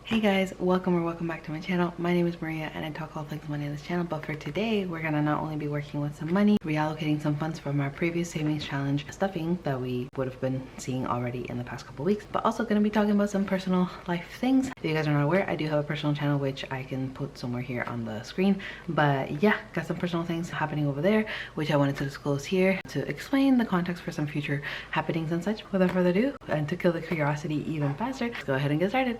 Hey guys, welcome back to my channel. My name is Maria and I talk all things money on this channel, but for today we're gonna not only be working with some money, reallocating some funds from our previous savings challenge stuffing that we would have been seeing already in the past couple weeks, but also gonna be talking about some personal life things. If you guys are not aware, I do have a personal channel which I can put somewhere here on the screen, but yeah, got some personal things happening over there which I wanted to disclose here to explain the context for some future happenings and such. Without further ado, and to kill the curiosity even faster, let's go ahead and get started.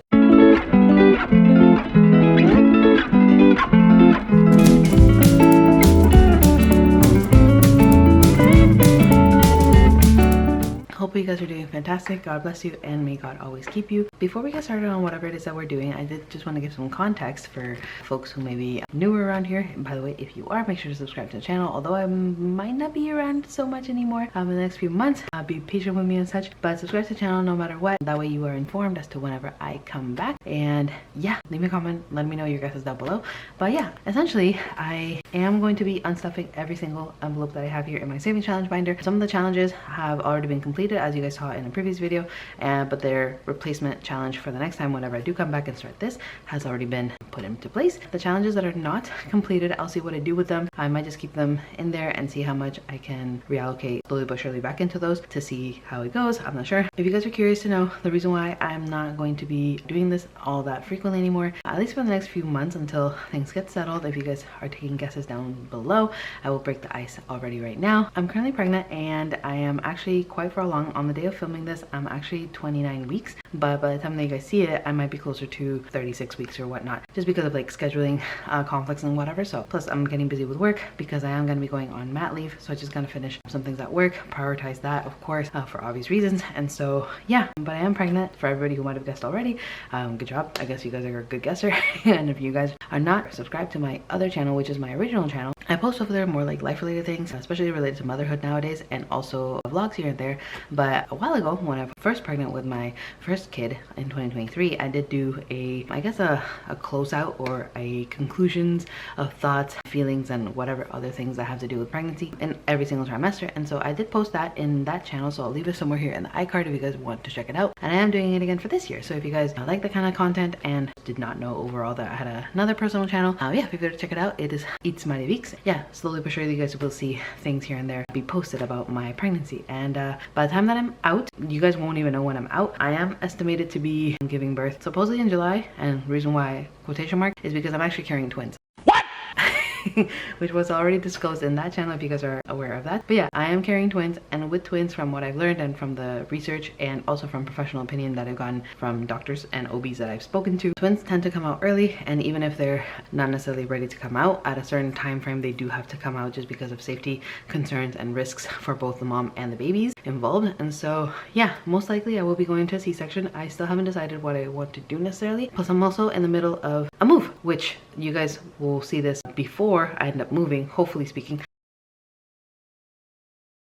Hope you guys are doing fantastic. God bless you and may God always keep you. Before we get started on whatever it is that we're doing, I did just want to give some context for folks who may be newer around here. And by the way, if you are, make sure to subscribe to the channel. Although I might not be around so much anymore in the next few months, be patient with me and such, but subscribe to the channel no matter what. That way you are informed as to whenever I come back. And yeah, leave me a comment, let me know your guesses down below. But yeah, essentially I am going to be unstuffing every single envelope that I have here in my savings challenge binder. Some of the challenges have already been completed, as you guys saw in a previous video, but their replacement challenge for the next time whenever I do come back and start this has already been put into place. The challenges that are not completed, I'll see what I do with them. I might just keep them in there and see how much I can reallocate slowly but surely back into those to see how it goes. I'm not sure. If you guys are curious to know the reason why I'm not going to be doing this all that frequently anymore, at least for the next few months until things get settled, if you guys are taking guesses down below, I will break the ice already right now. I'm currently pregnant and I am actually quite far along. On the day of filming this, I'm actually 29 weeks, but by the time that you guys see it, I might be closer to 36 weeks or whatnot, just because of like scheduling conflicts and whatever. So plus I'm getting busy with work because I am going to be going on mat leave, so I just gotta finish some things at work, prioritize that of course, for obvious reasons. And so yeah, but I am pregnant. For everybody who might have guessed already, good job. I guess you guys are a good guesser. And if you guys are not, subscribe to my other channel, which is my original channel. I post over there more like life related things, especially related to motherhood nowadays, and also vlogs here and there. But a while ago, when I was first pregnant with my first kid in 2023, I did do I guess a closeout or a conclusions of thoughts, feelings, and whatever other things that have to do with pregnancy in every single trimester. And so I did post that in that channel, so I'll leave it somewhere here in the iCard if you guys want to check it out. And I am doing it again for this year, so if you guys like the kind of content and did not know overall that I had another personal channel, yeah, if you go to check it out, it is Eats Mighty Weeks. Yeah, slowly but surely you guys will see things here and there be posted about my pregnancy. And by the time that I'm out, you guys won't even know when I'm out. I am estimated to be giving birth supposedly in July, and the reason why quotation mark is because I'm actually carrying twins. Which was already disclosed in that channel if you guys are aware of that. But yeah, I am carrying twins, and with twins, from what I've learned and from the research and also from professional opinion that I've gotten from doctors and OBs that I've spoken to, twins tend to come out early, and even if they're not necessarily ready to come out at a certain time frame, they do have to come out just because of safety concerns and risks for both the mom and the babies involved. And so yeah, most likely I will be going to a C-section. I still haven't decided what I want to do necessarily, plus I'm also in the middle of a move, which you guys will see this before I end up moving, hopefully speaking.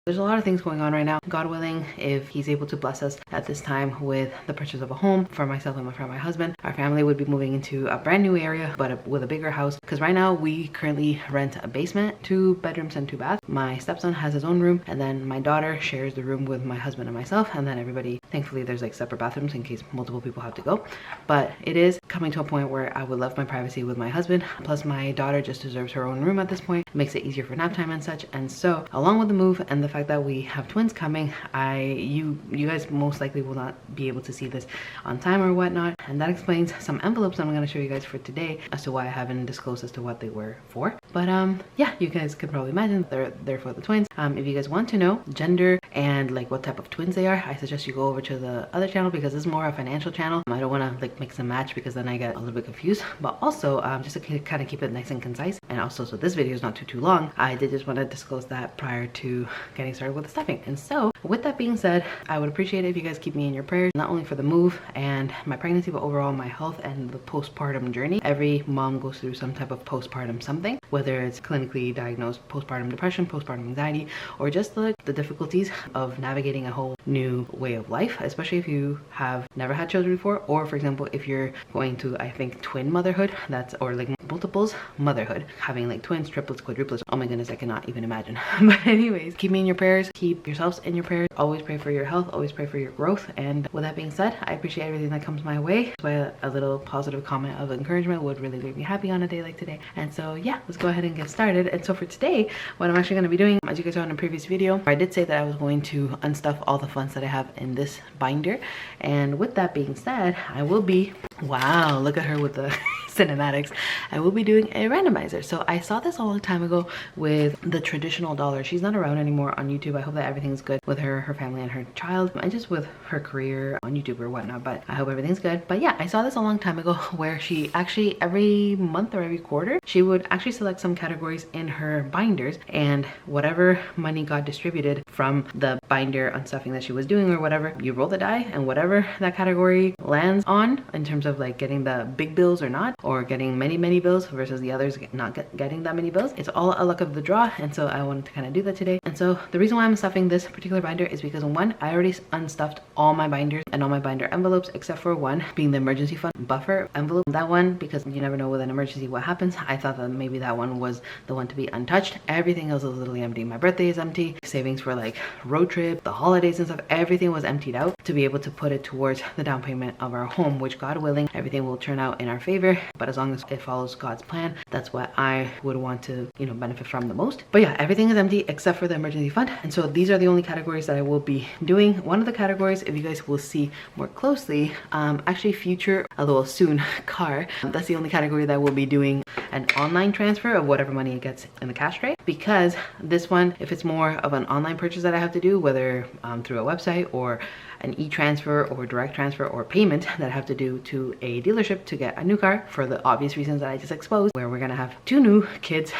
There's a lot of things going on right now. God willing, if he's able to bless us at this time with the purchase of a home for myself and for my husband, our family would be moving into a brand new area, but with a bigger house. Because right now we currently rent a basement, 2 bedrooms and 2 baths. My stepson has his own room, and then my daughter shares the room with my husband and myself, and then everybody, thankfully there's like separate bathrooms in case multiple people have to go. But it is coming to a point where I would love my privacy with my husband, plus my daughter just deserves her own room at this point. It makes it easier for nap time and such. And so along with the move and the fact that we have twins coming, you guys most likely will not be able to see this on time or whatnot, and that explains some envelopes I'm going to show you guys for today as to why I haven't disclosed as to what they were for. But yeah, you guys could probably imagine they're for the twins. If you guys want to know gender and like what type of twins they are, I suggest you go over to the other channel because this is more a financial channel. I don't want to like mix and match because then I get a little bit confused, but also just to kind of keep it nice and concise, and also so this video is not too long, I did just want to disclose that prior to getting started with the stuffing. And so with that being said, I would appreciate it if you guys keep me in your prayers, not only for the move and my pregnancy, but overall my health and the postpartum journey. Every mom goes through some type of postpartum something, whether it's clinically diagnosed postpartum depression, postpartum anxiety, or just the difficulties of navigating a whole new way of life, especially if you have never had children before, or for example if you're going to, I think, twin motherhood, that's, or like multiples, motherhood, having like twins, triplets, quadruplets. Oh my goodness, I cannot even imagine. But anyways, keep me in your prayers, keep yourselves in your prayers, always pray for your health, always pray for your growth. And with that being said, I appreciate everything that comes my way. So a little positive comment of encouragement would really make me happy on a day like today. And so yeah, let's go ahead and get started. And so for today, what I'm actually going to be doing, as you guys saw in a previous video, I did say that I was going to unstuff all the funds that I have in this binder. And with that being said, I will be, wow, look at her with the cinematics. I will be doing a randomizer. So I saw this a long time ago with the traditional dollar. She's not around anymore on YouTube. I hope that everything's good with her, her family, and her child, and just with her career on YouTube or whatnot. But I hope everything's good. But yeah, I saw this a long time ago where she actually every month or every quarter, she would actually select some categories in her binders, and whatever money got distributed from the binder unstuffing that she was doing or whatever, you roll the die, and whatever that category lands on in terms of like getting the big bills or not, or getting many bills versus the others not getting that many bills, it's all a luck of the draw. And so I wanted to kind of do that today. And so the reason why I'm stuffing this particular binder is because one, I already unstuffed all my binders and all my binder envelopes except for one, being the emergency fund buffer envelope. That one, because you never know with an emergency what happens, I thought that maybe that one was the one to be untouched. Everything else is literally empty. My birthday is empty, savings for like road trip, the holidays and stuff, everything was emptied out to be able to put it towards the down payment of our home, which God willing, everything will turn out in our favor. But as long as it follows God's plan, that's what I would want to, you know, benefit from the most. But yeah, everything is empty except for the emergency fund. And so these are the only categories that I will be doing. One of the categories, if you guys will see more closely, actually future, although soon, car, that's the only category that will be doing an online transfer of whatever money it gets in the cash tray. Because this one, if it's more of an online purchase that I have to do, whether through a website or an e-transfer or direct transfer or payment that I have to do to a dealership to get a new car, for the obvious reasons that I just exposed, where we're gonna have 2 new kids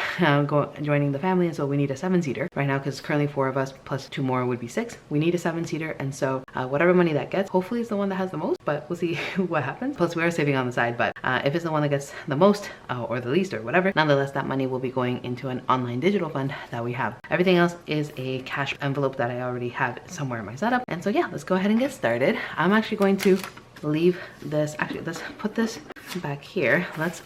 joining the family, and so we need a 7-seater right now, because currently 4 of us plus 2 more would be 6. We need a 7-seater, and so whatever money that gets, hopefully it's the one that has the most, but we'll see what happens. Plus we are saving on the side, but if it's the one that gets the most or the least or whatever, nonetheless that money will be going into an online digital fund that we have. Everything else is a cash envelope that I already have somewhere in my setup. And so yeah, let's go ahead and get started. I'm actually going to leave this, actually let's put this back here. Let's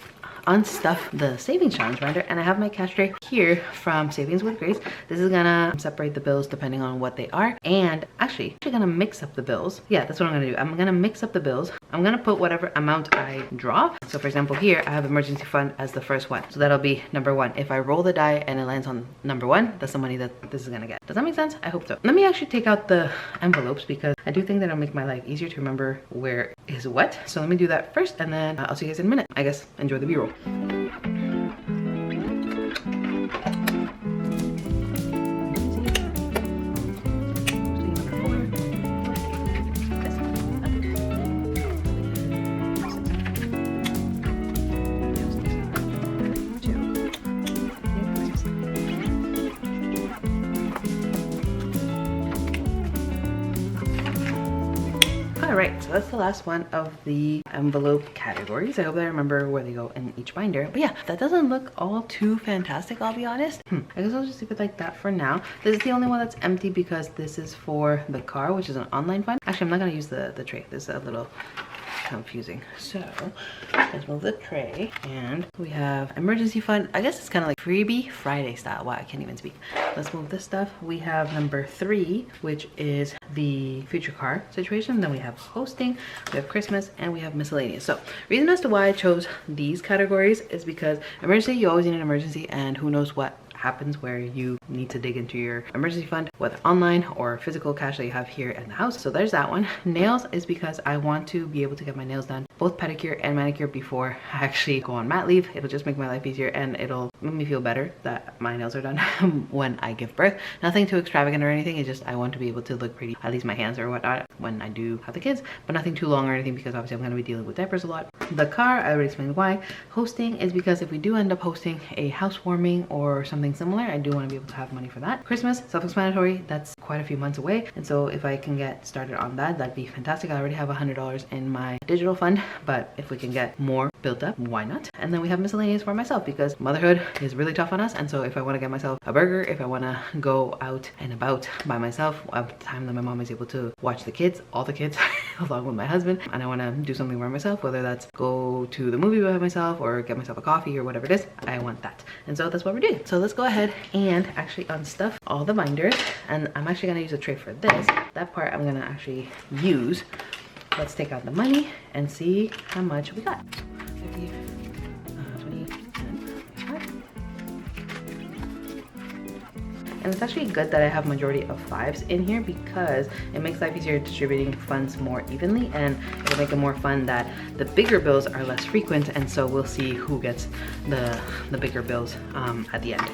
unstuff the savings challenge binder, and I have my cash tray here from Savings with Grace. This is gonna separate the bills depending on what they are, and actually gonna mix up the bills. Yeah, that's what I'm gonna do. I'm gonna mix up the bills. I'm gonna put whatever amount I draw. So for example, here I have emergency fund as the first one, so that'll be number 1. If I roll the die and it lands on number 1, that's the money that this is gonna get. Does that make sense? I hope so. Let me actually take out the envelopes, because I do think that it'll make my life easier to remember where is what. So let me do that first, and then I'll see you guys in a minute. I guess enjoy the B-roll. Alright, so that's the last one of the envelope categories. I hope I remember where they go in each binder. But yeah, that doesn't look all too fantastic, I'll be honest. I guess I'll just leave it like that for now. This is the only one that's empty because this is for the car, which is an online fund. Actually, I'm not going to use the tray. This is a little confusing. So let's move the tray, and we have emergency fund. I guess it's kind of like freebie Friday style. Wow, I can't even speak. Let's move this stuff. We have number 3, which is the future car situation. Then we have hosting, we have Christmas, and we have miscellaneous. So reason as to why I chose these categories is because emergency, you always need an emergency, and who knows what happens where you need to dig into your emergency fund, whether online or physical cash that you have here in the house. So there's that one. Nails is because I want to be able to get my nails done, both pedicure and manicure, before I actually go on mat leave. It'll just make my life easier, and it'll make me feel better that my nails are done when I give birth. Nothing too extravagant or anything. It's just I want to be able to look pretty, at least my hands or whatnot, when I do have the kids, but nothing too long or anything, because obviously I'm going to be dealing with diapers a lot. The car, I already explained why. Hosting is because if we do end up hosting a housewarming or something similar, I do want to be able to have money for that. Christmas, self-explanatory, that's quite a few months away, and so if I can get started on that, that'd be fantastic. I already have $100 in my digital fund, but if we can get more built up, why not? And then we have miscellaneous for myself, because motherhood is really tough on us, and so if I want to get myself a burger, if I want to go out and about by myself, at the time that my mom is able to watch the kids, all the kids, along with my husband and I want to do something by myself, whether that's go to the movie by myself or get myself a coffee or whatever it is, I want that. And so that's what we're doing. So let's go ahead and actually unstuff all the binders, and I'm actually going to use a tray for this. That part I'm going to actually use. Let's take out the money and see how much we got. 50, 20, 10, 25. And it's actually good that I have majority of 5s in here because it makes life easier distributing funds more evenly, and it'll make it more fun that the bigger bills are less frequent, and so we'll see who gets the bigger bills at the end.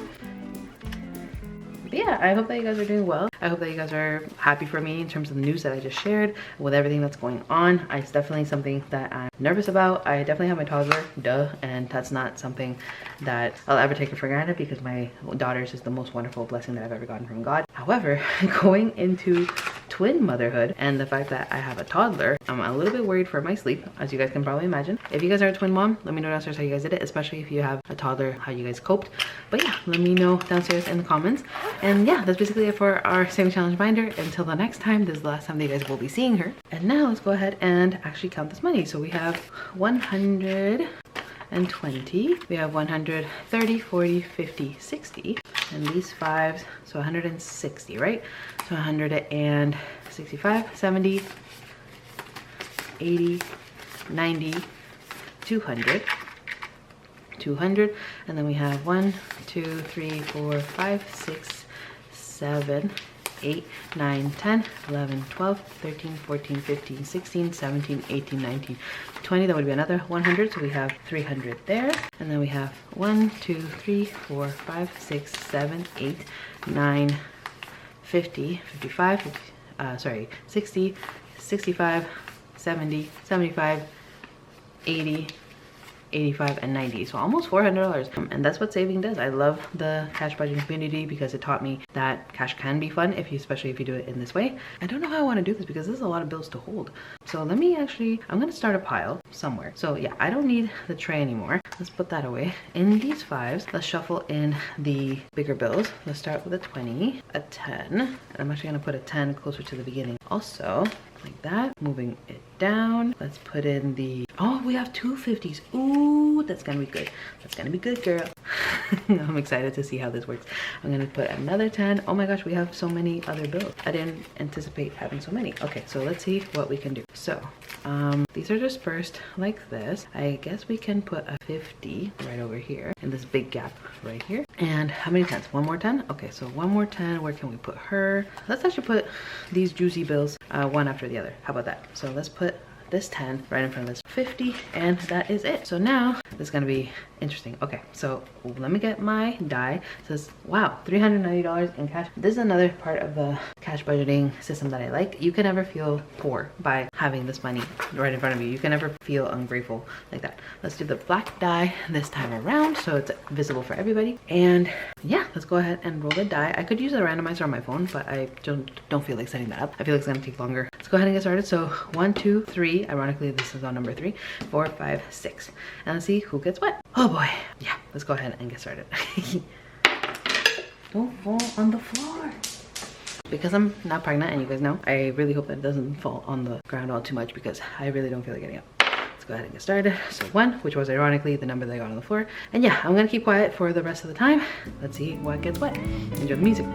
But yeah, I hope that you guys are doing well. I hope that you guys are happy for me in terms of the news that I just shared with everything that's going on. It's definitely something that I'm nervous about. I definitely have my toddler, duh, and that's not something that I'll ever take it for granted because my daughter's is the most wonderful blessing that I've ever gotten from God. However, going into twin motherhood and the fact that I have a toddler, I'm a little bit worried for my sleep, as you guys can probably imagine. If you guys are a twin mom, let me know downstairs how you guys did it, especially if you have a toddler, how you guys coped. But yeah, let me know downstairs in the comments. And yeah, that's basically it for our saving challenge binder. Until the next time, this is the last time that you guys will be seeing her. And now let's go ahead and actually count this money. So we have 120, we have 130, 40, 50, 60, and these 5s, so 160, right? So 165, 70, 80, 90, 200, 200, and then we have 1, 2, 3, 4, 5, 6, 7, 8, 9, 10, 11, 12, 13, 14, 15, 16, 17, 18, 19, 20. That would be another 100. So we have 300 there. And then we have 1, 2, 3, 4, 5, 6, 7, 8, 9, 50, 55, 50, 60, 65, 70, 75, 80, 85, and 90, so almost $400. And that's what saving does. I love the cash budgeting community because it taught me that cash can be fun, especially if you do it in this way. I don't know how I want to do this because there's a lot of bills to hold. So let me actually, I'm gonna start a pile somewhere. So yeah, I don't need the tray anymore. Let's put that away. In these 5s, let's shuffle in the bigger bills. Let's start with a 20, a 10, and I'm actually gonna put a 10 closer to the beginning. Also, like that, moving it down. Let's put in the, oh, we have 2 50s. Ooh, that's gonna be good. That's gonna be good, girl. I'm excited to see how this works. I'm gonna put another 10. Oh my gosh, we have so many other bills. I didn't anticipate having so many. Okay, so let's see what we can do. So these are dispersed like this. I guess we can put a 50 right over here in this big gap right here. And how many 10s? One more 10? Okay, so one more 10. Where can we put her? Let's actually put these juicy bills one after the other. How about that? So let's put this 10 right in front of this 50, and that is it. So now this is gonna be interesting. Okay, so let me get my die. It says, wow, $390 in cash. This is another part of the cash budgeting system that I like. You can never feel poor by having this money right in front of you. You can never feel ungrateful like that. Let's do the black die this time around so it's visible for everybody. And yeah, let's go ahead and roll the die. I could use a randomizer on my phone, but I don't feel like setting that up. I feel like it's gonna take longer. Let's go ahead and get started. So 1, 2, 3. Ironically, this is on number 3, 4, 5, 6. And let's see who gets what. Oh boy. Yeah, let's go ahead and get started. Don't fall on the floor. Because I'm not pregnant, and you guys know, I really hope that it doesn't fall on the ground all too much because I really don't feel like getting up. Let's go ahead and get started. So 1, which was ironically the number that I got on the floor. And yeah, I'm gonna keep quiet for the rest of the time. Let's see what gets what. Enjoy the music.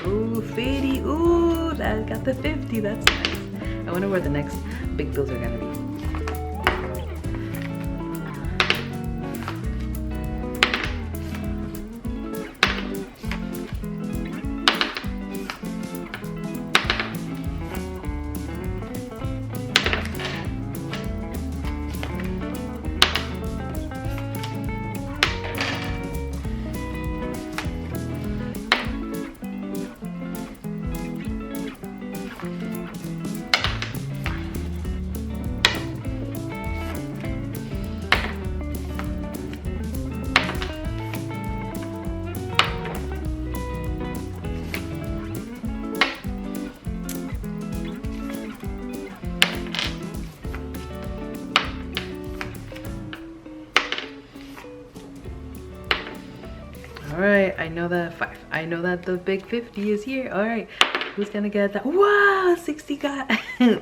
Ooh, 50. Ooh, I got the 50. That's nice. I wonder where the next big bills are gonna be. All right, I know that 5. I know that the big 50 is here. All right, who's gonna get that? Wow, 60 got,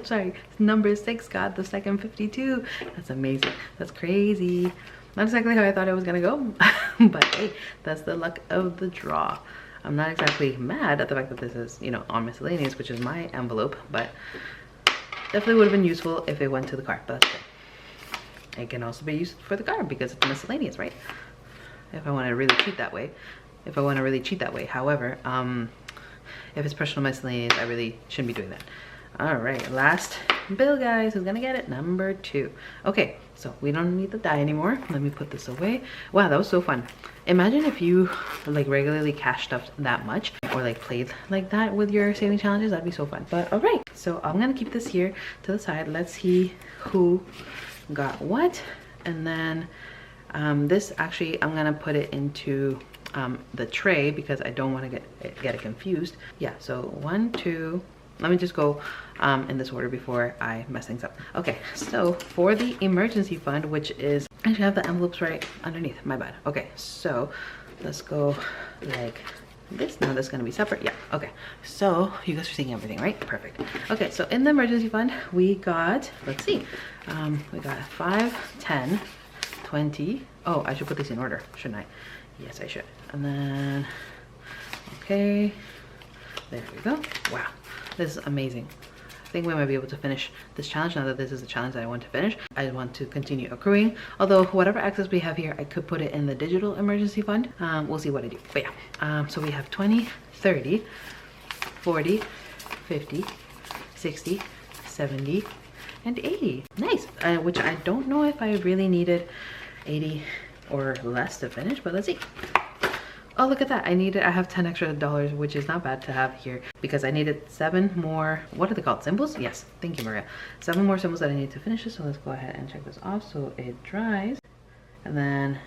sorry, number 6 got the second 52. That's amazing. That's crazy. Not exactly how I thought it was gonna go, but hey, that's the luck of the draw. I'm not exactly mad at the fact that this is, you know, on miscellaneous, which is my envelope, but definitely would have been useful if it went to the car, but that's good. It can also be used for the car because it's miscellaneous, right? If I want to really cheat that way. However, if it's personal miscellaneous, I really shouldn't be doing that. All right, last bill, guys. Who's gonna get it? Number 2. Okay, so we don't need the die anymore. Let me put this away. Wow, that was so fun. Imagine if you like regularly cash stuffed that much or like played like that with your saving challenges. That'd be so fun. But all right, so I'm gonna keep this here to the side. Let's see who got what, and then this actually I'm gonna put it into the tray because I don't want to get it confused. Yeah, so 1, 2, let me just go in this order before I mess things up. Okay, so for the emergency fund, which is, I actually have the envelopes right underneath, my bad. Okay, so let's go like this. Now this is gonna be separate. Yeah, okay, so you guys are seeing everything, right? Perfect. Okay, so in the emergency fund we got, let's see, we got 5, 10, 20. Oh, I should put these in order, shouldn't I? Yes, I should. And then, okay, there we go. Wow, this is amazing. I think we might be able to finish this challenge now that this is the challenge that I want to finish. I want to continue accruing, although whatever excess we have here, I could put it in the digital emergency fund. We'll see what I do. But yeah, so we have 20, 30, 40, 50, 60, 70, and 80. Nice, which I don't know if I really needed 80 or less to finish, but let's see. Oh, look at that. I have 10 extra dollars, which is not bad to have here because I needed 7 more, what are they called, symbols? Yes, thank you, Maria. 7 more symbols that I need to finish this, so let's go ahead and check this off so it dries. And then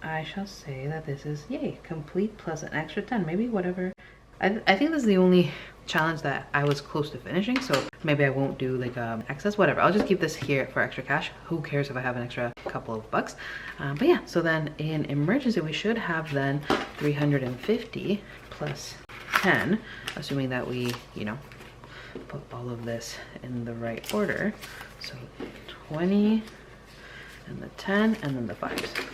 I shall say that this is, yay, complete plus an extra 10, maybe whatever. I think this is the only challenge that I was close to finishing, so maybe I won't do like excess, whatever. I'll just keep this here for extra cash. Who cares if I have an extra couple of bucks? But yeah, so then in emergency we should have then 350 plus 10, assuming that we, you know, put all of this in the right order. So 20 and the 10 and then the 5s.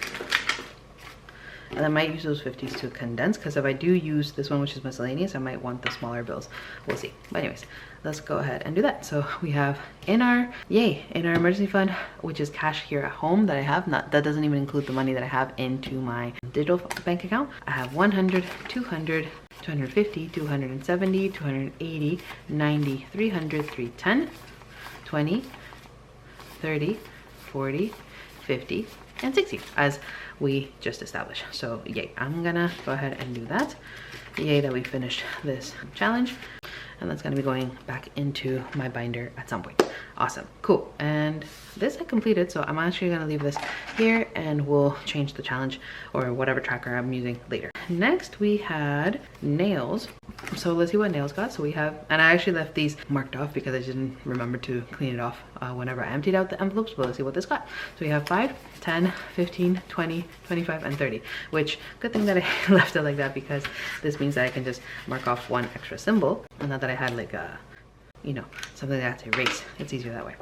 And I might use those 50s to condense, because if I do use this one, which is miscellaneous, I might want the smaller bills. We'll see. But anyways, let's go ahead and do that. So we have in our, yay, in our emergency fund, which is cash here at home that I have, not, that doesn't even include the money that I have into my digital bank account. I have 100, 200, 250, 270, 280, 90, 300, 310, 20, 30, 40, 50, and 60, as we just established. So yay, I'm gonna go ahead and do that. Yay that we finished this challenge, and that's gonna be going back into my binder at some point. Awesome, cool. And this I completed, so I'm actually gonna leave this here and we'll change the challenge or whatever tracker I'm using later. Next we had nails. So let's see what nails got. So we have, and I actually left these marked off because I didn't remember to clean it off whenever I emptied out the envelopes, but let's see what this got. So we have 5, 10, 15, 20, 25, and 30, which good thing that I left it like that, because this means that I can just mark off 1 extra symbol, and not that I had like a, you know, something that I have to erase. It's easier that way.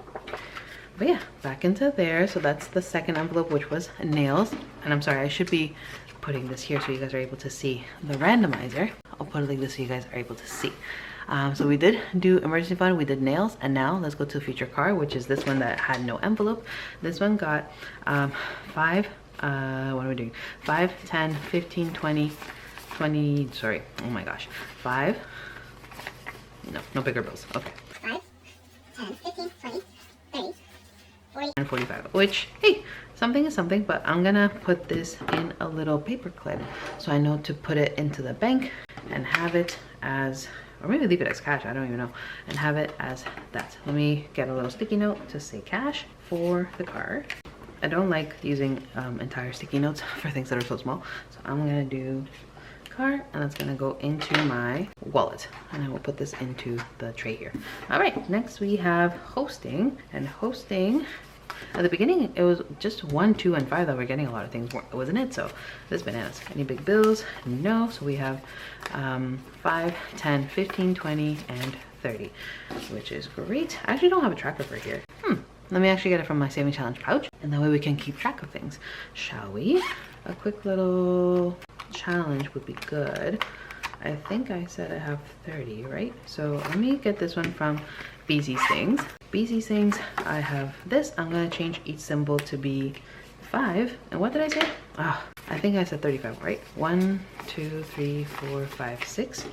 But yeah, back into there. So that's the second envelope, which was nails. And I'm sorry, I should be putting this here so you guys are able to see the randomizer. I'll put it like this so you guys are able to see. So we did do emergency fund, we did nails, and now let's go to future car, which is this one that had no envelope. This one got 5, what are we doing? 5, 10, 15, 20, 20, sorry, oh my gosh, 5, no bigger bills, okay. 5, 10, 15, 20, 30, 40, and 45, which, hey, something is something, but I'm gonna put this in a little paper clip so I know to put it into the bank and have it as, or maybe leave it as cash, I don't even know, and have it as that. Let me get a little sticky note to say cash for the card. I don't like using entire sticky notes for things that are so small, so I'm gonna do card, and that's gonna go into my wallet, and I will put this into the tray here. All right, next we have hosting, and hosting At the beginning, it was just 1, 2, and 5 that we're getting a lot of things, wasn't it? So this bananas. Any big bills? No. So we have 5, 10, 15, 20, and 30, which is great. I actually don't have a tracker for here. Let me actually get it from my saving challenge pouch, and that way we can keep track of things, shall we? A quick little challenge would be good. I think I said I have 30, right? So let me get this one from BZ Things. BZ Things, I have this. I'm gonna change each symbol to be 5. And what did I say? I think I said 35, right? 1, 2, 3, 4, 5, 6.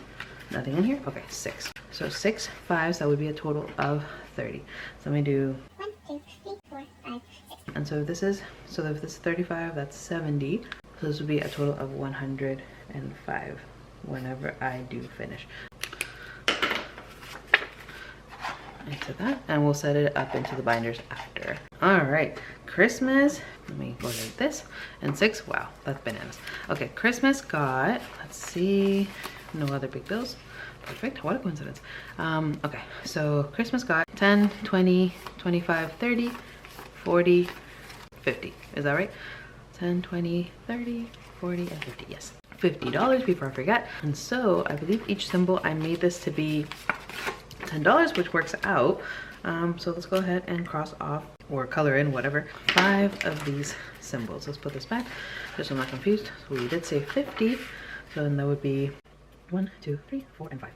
Nothing in here? Okay, 6. So 6 5s, that would be a total of 30. So let me do 1, 2, 3, 4, 5, 6. And so if this is 35, that's 70. So this would be a total of 105 whenever I do finish. Into that, and we'll set it up into the binders after. All right, Christmas, let me go like this, and 6, wow, that's bananas. Okay, Christmas got, let's see, no other big bills. Perfect, what a coincidence. Okay, so Christmas got 10, 20, 25, 30, 40, 50. Is that right? 10, 20, 30, 40, and 50, yes. $50 before I forget. And so I believe each symbol, I made this to be $10, which works out. So let's go ahead and cross off or color in whatever 5 of these symbols. Let's put this back just so I'm not confused. So we did say 50, so then that would be 1, 2, 3, 4, and 5.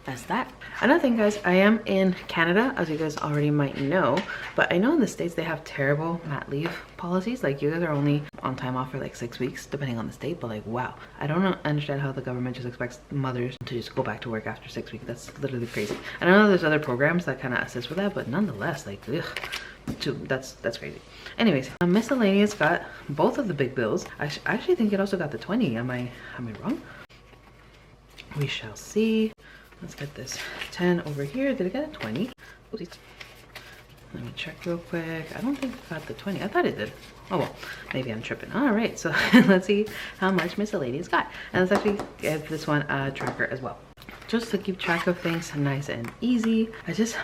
That's that. Another thing, guys, I am in Canada, as you guys already might know, but I know in the States they have terrible mat leave policies. Like, you guys are only on time off for like 6 weeks, depending on the state, but like, wow. I don't understand how the government just expects mothers to just go back to work after 6 weeks. That's literally crazy. I know there's other programs that kind of assist with that, but nonetheless, like, ugh. That's crazy. Anyways, miscellaneous got both of the big bills. I actually think it also got the 20. Am I wrong? We shall see. Let's get this 10 over here. Did it get a 20? Oopsies. Let me check real quick. I don't think it got the 20. I thought it did. Oh well, maybe I'm tripping. All right, so let's see how much miscellaneous got. And let's actually give this one a tracker as well, just to keep track of things nice and easy.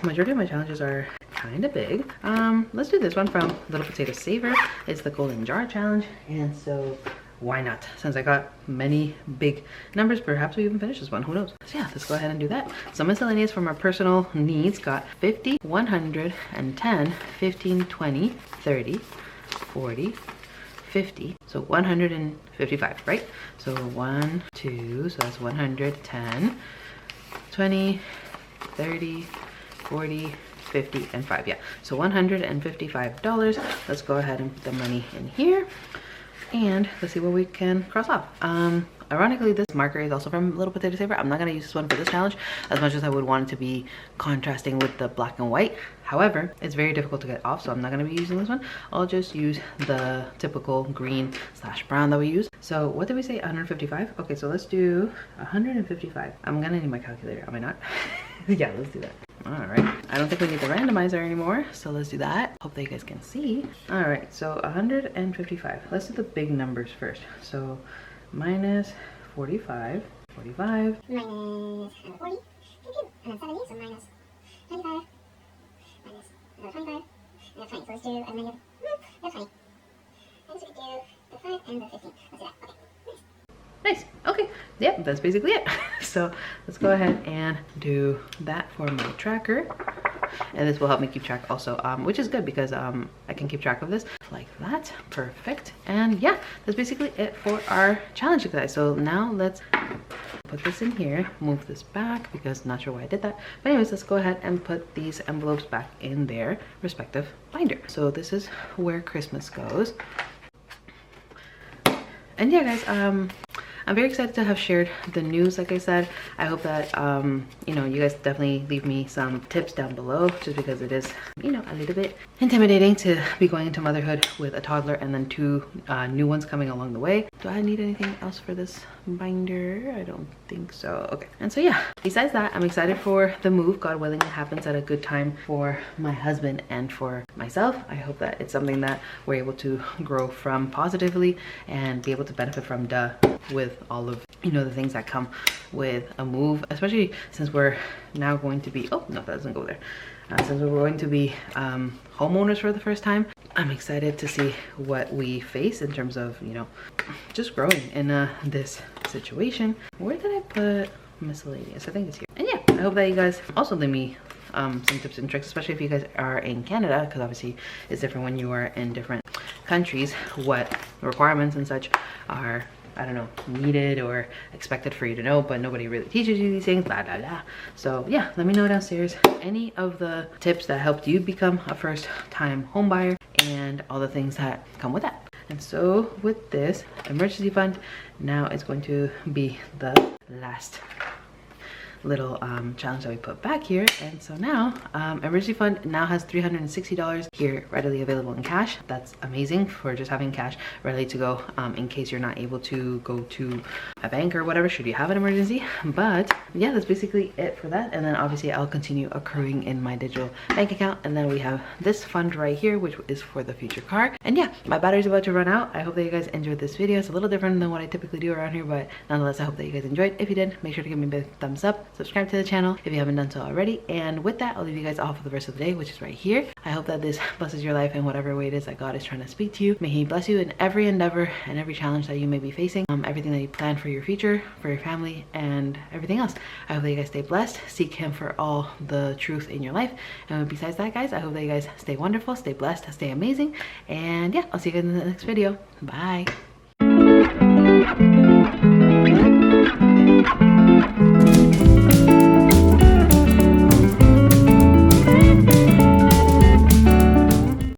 Majority of my challenges are kind of big. Let's do this one from Little Potato Saver. It's the Golden Jar Challenge, and so why not? Since I got many big numbers, perhaps we even finish this one, who knows? So yeah, let's go ahead and do that. So miscellaneous from our personal needs got 50, 100, and 10, 15, 20, 30, 40, 50, so 155, right? So 1, 2, so that's 110, 20, 30, 40, 50, and 5. Yeah, so $155. Let's go ahead and put the money in here, and let's see what we can cross off. Ironically, this marker is also from Little Potato Saver. I'm not going to use this one for this challenge as much as I would want it to be contrasting with the black and white. However, it's very difficult to get off, so I'm not going to be using this one. I'll just use the typical green/brown that we use. So what did we say? 155? Okay, so let's do 155. I'm going to need my calculator, am I not? Yeah, let's do that. All right, I don't think we need the randomizer anymore, so let's do that. Hope that you guys can see. All right, so 155. Let's do the big numbers first. So minus 45, 45. Minus 40, and then 70, so minus 95, minus another 25, and 20. So let's do a negative 20. And so we could do the 5 and the 15. Let's do that. Okay, nice. Nice. Okay, yep, that's basically it. So let's go ahead and do that for my tracker, and this will help me keep track also, which is good because I can keep track of this like that. Perfect. And yeah, that's basically it for our challenge, guys. So now let's put this in here, move this back because I'm not sure why I did that, but anyways, let's go ahead and put these envelopes back in their respective binder. So this is where Christmas goes. And yeah, guys, I'm very excited to have shared the news. Like I said, I hope that you know, you guys definitely leave me some tips down below, just because it is, you know, a little bit intimidating to be going into motherhood with a toddler and then 2 new ones coming along the way. Do I need anything else for this binder? I don't think so. Okay, and so yeah, besides that, I'm excited for the move. God willing, it happens at a good time for my husband and for myself. I hope that it's something that we're able to grow from positively and be able to benefit from with all of, you know, the things that come with a move, especially since we're now going to be, oh no, that doesn't go there. Since we're going to be homeowners for the first time, I'm excited to see what we face in terms of, you know, just growing in this situation. Where did I put miscellaneous? I think it's here. And yeah, I hope that you guys also leave me some tips and tricks, especially if you guys are in Canada, because obviously it's different when you are in different countries, what requirements and such are, I don't know, needed or expected for you to know, but nobody really teaches you these things, blah blah blah. So yeah, let me know downstairs any of the tips that helped you become a first time home buyer and all the things that come with that. And so with this emergency fund, now it's going to be the last little challenge that we put back here. And so now emergency fund now has $360 here readily available in cash. That's amazing for just having cash ready to go in case you're not able to go to a bank or whatever should you have an emergency. But yeah, that's basically it for that. And then obviously I'll continue accruing in my digital bank account, and then we have this fund right here, which is for the future car. And yeah, my battery's about to run out. I hope that you guys enjoyed this video. It's a little different than what I typically do around here, but nonetheless I hope that you guys enjoyed. If you did, make sure to give me a big thumbs up, subscribe to the channel if you haven't done so already. And with that, I'll leave you guys off for the rest of the day, which is right here. I hope that this blesses your life in whatever way it is that God is trying to speak to you. May he bless you in every endeavor and every challenge that you may be facing, everything that you plan for your future, for your family, and everything else. I hope that you guys stay blessed, seek him for all the truth in your life. And besides that, guys, I hope that you guys stay wonderful, stay blessed, stay amazing. And yeah, I'll see you guys in the next video. Bye.